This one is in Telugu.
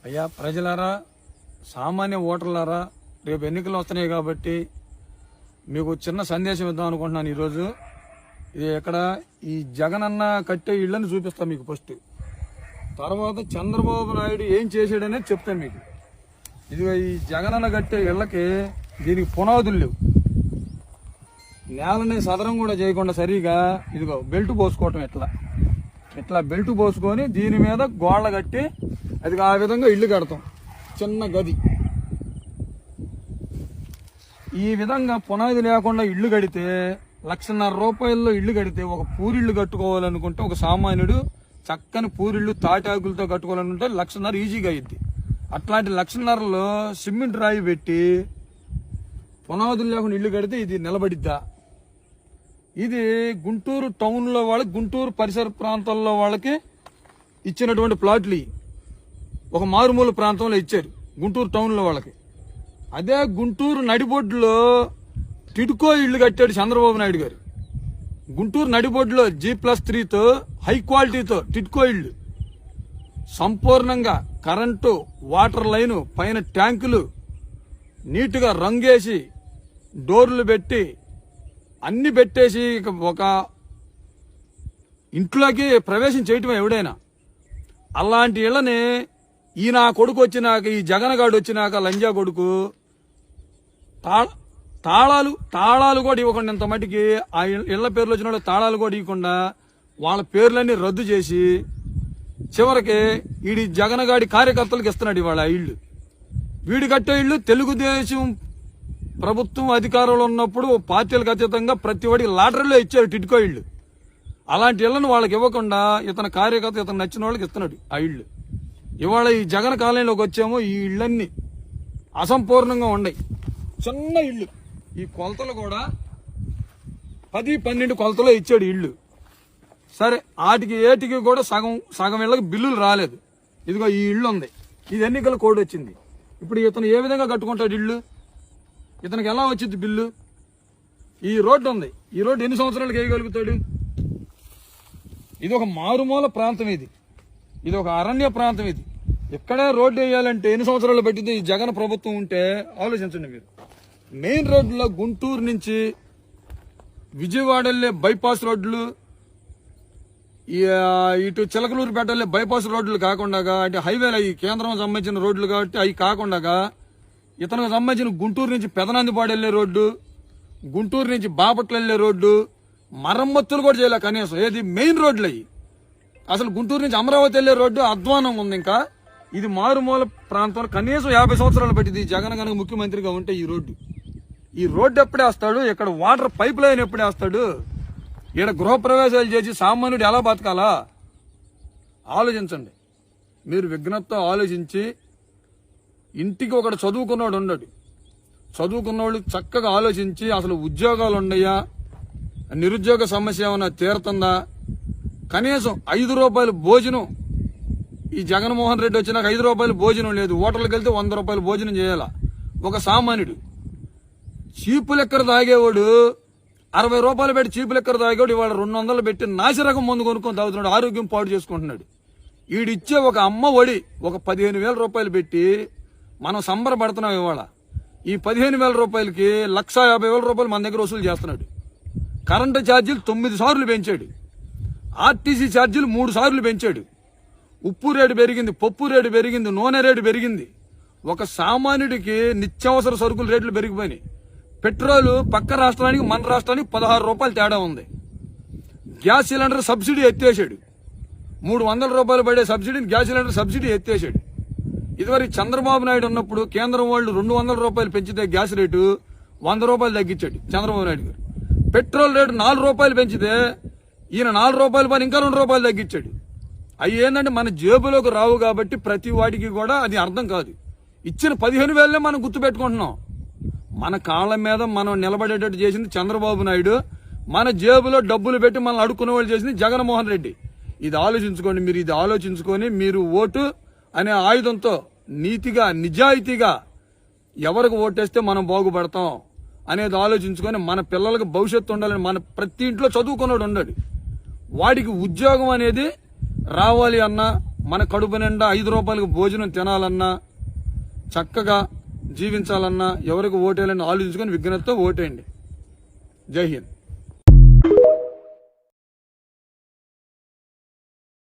అయ్యా ప్రజలారా, సామాన్య ఓటర్లారా, రేపు ఎన్నికలు వస్తున్నాయి కాబట్టి మీకు చిన్న సందేశం ఇద్దాం అనుకుంటున్నాను. ఈరోజు ఇది ఇక్కడ ఈ జగనన్న కట్టే ఇళ్లను చూపిస్తాను మీకు ఫస్ట్. తర్వాత చంద్రబాబు నాయుడు ఏం చేశాడనేది చెప్తాను మీకు. ఇదిగో ఈ జగనన్న కట్టే ఇళ్లకి దీనికి పునాదులు లేవు, నేలని సదరం కూడా చేయకుండా సరిగా ఇదిగో బెల్ట్ పోసుకోవటం, ఇట్లా బెల్ట్ పోసుకొని దీని మీద గోళ్ళ కట్టి అది ఆ విధంగా ఇల్లు కడతాం. చిన్న గది ఈ విధంగా పునాది లేకుండా ఇల్లు కడితే 1,50,000 రూపాయల్లో ఇల్లు కడితే ఒక పూరిళ్ళు కట్టుకోవాలనుకుంటే ఒక సామాన్యుడు చక్కని పూరిళ్ళు తాటాకులతో కట్టుకోవాలనుకుంటే 1,50,000 ఈజీగా అయ్యిద్ది. అట్లాంటి 1,50,000లో సిమెంట్ రాయి పెట్టి పునాదులు లేకుండా ఇల్లు కడితే ఇది నిలబడిద్దా? ఇది గుంటూరు టౌన్లో వాళ్ళకి, గుంటూరు పరిసర ప్రాంతాల్లో వాళ్ళకి ఇచ్చినటువంటి ప్లాట్లు. ఒక మారుమూల ప్రాంతంలో ఇచ్చారు గుంటూరు టౌన్లో వాళ్ళకి. అదే గుంటూరు నడిబొడ్డులో టిడ్కో ఇళ్లు కట్టాడు చంద్రబాబు నాయుడు గారు. గుంటూరు నడిబొడ్డులో G+3తో హై క్వాలిటీతో టిడ్కో ఇళ్లు, సంపూర్ణంగా కరెంటు, వాటర్ లైను, పైన ట్యాంకులు, నీటుగా రంగేసి డోర్లు పెట్టి అన్ని పెట్టేసి ఒక ఇంట్లోకి ప్రవేశం చేయటమే ఎవడైనా. అలాంటి ఇళ్లని ఈయన కొడుకు వచ్చినాక, ఈ జగన్గాడు వచ్చినాక లంజా కొడుకు తాళాలు కూడా ఇవ్వకుండా, ఇంత మట్టికి ఆ ఇళ్ల పేర్లు వచ్చిన వాళ్ళు తాళాలు కూడా ఇవ్వకుండా వాళ్ళ పేర్లన్నీ రద్దు చేసి చివరికి వీడి జగన్గాడి కార్యకర్తలకు ఇస్తున్నాడు ఇవాళ ఇళ్లు. వీడి కట్టే ఇళ్లు తెలుగుదేశం ప్రభుత్వం అధికారంలో ఉన్నప్పుడు పార్టీలకు అతీతంగా ప్రతి వాడికి లాటరీలో ఇచ్చారు టిడ్కో ఇళ్లు. అలాంటి ఇళ్లను వాళ్ళకి ఇవ్వకుండా ఇతని కార్యకర్త ఇతను నచ్చిన వాళ్ళకి ఇస్తున్నాడు ఆ ఇళ్లు. ఇవాళ ఈ జగన్ కాలనీలోకి వచ్చాము, ఈ ఇళ్లన్నీ అసంపూర్ణంగా ఉన్నాయి. చిన్న ఇళ్లు, ఈ కొలతలు కూడా 10-12 కొలతలో ఇచ్చాడు ఇళ్లు. సరే వాటికి ఏటికి కూడా సగం ఇళ్లకు బిల్లులు రాలేదు. ఇదిగో ఈ ఇల్లు ఉంది, ఇది ఎన్నికల కోడ్ వచ్చింది. ఇప్పుడు ఇతను ఏ విధంగా కట్టుకుంటాడు ఇల్లు? ఇతనికి ఎలా వచ్చింది బిల్లు? ఈ రోడ్డు ఉంది, ఈ రోడ్డు ఎన్ని సంవత్సరాలకు వేయగలుగుతాడు? ఇది ఒక మారుమూల ప్రాంతం, ఇది ఒక అరణ్య ప్రాంతం. ఇక్కడే రోడ్డు వేయాలంటే ఎన్ని సంవత్సరాలు పట్టింది? ఈ జగన్ ప్రభుత్వం ఉంటే ఆలోచించండి మీరు. మెయిన్ రోడ్లో గుంటూరు నుంచి విజయవాడ వెళ్లే బైపాస్ రోడ్లు, ఇటు చిలకలూరుపేట వెళ్లే బైపాస్ రోడ్లు కాకుండా, అంటే హైవేలు అవి కేంద్రం సంబంధించిన రోడ్లు కాబట్టి అవి కాకుండా ఇతనికి సంబంధించిన గుంటూరు నుంచి పెదనందిపాడు వెళ్లే రోడ్డు, గుంటూరు నుంచి బాపట్ల వెళ్లే రోడ్డు మరమ్మతులు కూడా చేయలే కనీసం. ఏది మెయిన్ రోడ్లు అయ్యి. అసలు గుంటూరు నుంచి అమరావతి వెళ్లే రోడ్డు అధ్వానం ఉంది. ఇంకా ఇది మారుమూల ప్రాంతంలో కనీసం 50 సంవత్సరాలు పట్టింది జగన్ కనుక ముఖ్యమంత్రిగా ఉంటే. ఈ రోడ్డు ఎప్పుడే వస్తాడు? ఇక్కడ వాటర్ పైప్ లైన్ ఎప్పుడే వస్తాడు? ఇక్కడ గృహప్రవేశాలు చేసి సామాన్యుడు ఎలా బతకాలా? ఆలోచించండి మీరు, విఘ్నతతో ఆలోచించి. ఇంటికి ఒకడు చదువుకున్నవాడు ఉండడు, చదువుకున్నవాళ్ళు చక్కగా ఆలోచించి అసలు ఉద్యోగాలు ఉన్నాయా, నిరుద్యోగ సమస్య ఏమైనా తీరుతుందా, కనీసం 5 రూపాయలు భోజనం. ఈ జగన్మోహన్ రెడ్డి వచ్చినాక 5 రూపాయలు భోజనం లేదు. హోటల్కి వెళ్తే 100 రూపాయలు భోజనం చేయాలా ఒక సామాన్యుడు. చీపు లెక్కర తాగేవాడు 60 రూపాయలు పెట్టి చీపు లెక్కర తాగేవాడు ఇవాళ 200 పెట్టి నాసిరకం మందు కొనుక్కొని తాగుతున్నాడు, ఆరోగ్యం పాడు చేసుకుంటున్నాడు. ఈడిచ్చే ఒక అమ్మ ఒడి ఒక 15,000 రూపాయలు పెట్టి మనం సంబరపడుతున్నాం. ఇవాళ ఈ 15,000 రూపాయలకి 1,50,000 రూపాయలు మన దగ్గర వసూలు చేస్తున్నాడు. కరెంటు ఛార్జీలు 9 సార్లు పెంచాడు, ఆర్టీసీ ఛార్జీలు 3 సార్లు పెంచాడు. ఉప్పు రేటు పెరిగింది, పప్పు రేటు పెరిగింది, నూనె రేటు పెరిగింది. ఒక సామాన్యుడికి నిత్యావసర సరుకుల రేట్లు పెరిగిపోయినాయి. పెట్రోలు పక్క రాష్ట్రానికి మన రాష్ట్రానికి 16 రూపాయలు తేడా ఉంది. గ్యాస్ సిలిండర్ సబ్సిడీ ఎత్తేసాడు, 300 రూపాయలు పడే సబ్సిడీని గ్యాస్ సిలిండర్ సబ్సిడీ ఎత్తేసాడు. ఇదివరకు చంద్రబాబు నాయుడు ఉన్నప్పుడు కేంద్రం వాళ్ళు 200 రూపాయలు పెంచితే గ్యాస్ రేటు 100 రూపాయలు తగ్గించాడు చంద్రబాబు నాయుడు గారు. పెట్రోల్ రేటు 4 రూపాయలు పెంచితే ఈయన 4 రూపాయలు పని ఇంకా 2 రూపాయలు తగ్గించాడు. అవి ఏంటంటే మన జేబులోకి రావు కాబట్టి ప్రతి వాడికి కూడా అది అర్థం కాదు. ఇచ్చిన 15,000 మనం గుర్తుపెట్టుకుంటున్నాం. మన కాళ్ళ మీద మనం నిలబడేటట్టు చేసింది చంద్రబాబు నాయుడు, మన జేబులో డబ్బులు పెట్టి మనల్ని అడుక్కునే వాళ్ళు చేసింది జగన్మోహన్ రెడ్డి. ఇది ఆలోచించుకోండి మీరు. ఇది ఆలోచించుకొని మీరు ఓటు అనే ఆయుధంతో నీతిగా నిజాయితీగా ఎవరికి ఓటేస్తే మనం బాగుపడతాం అనేది ఆలోచించుకొని మన పిల్లలకు భవిష్యత్తు ఉండాలని, మన ప్రతి ఇంట్లో చదువుకున్నాడు ఉండాలి, వాడికి ఉద్యోగం అనేది రావాలి అన్నా మన కడుపు నిండా 5 రూపాయలకు భోజనం తినాలన్నా, చక్కగా జీవించాలన్నా ఎవరికి ఓటేయాలని ఆలోచించుకొని విజ్ఞతతో ఓటేయండి. జై హింద్.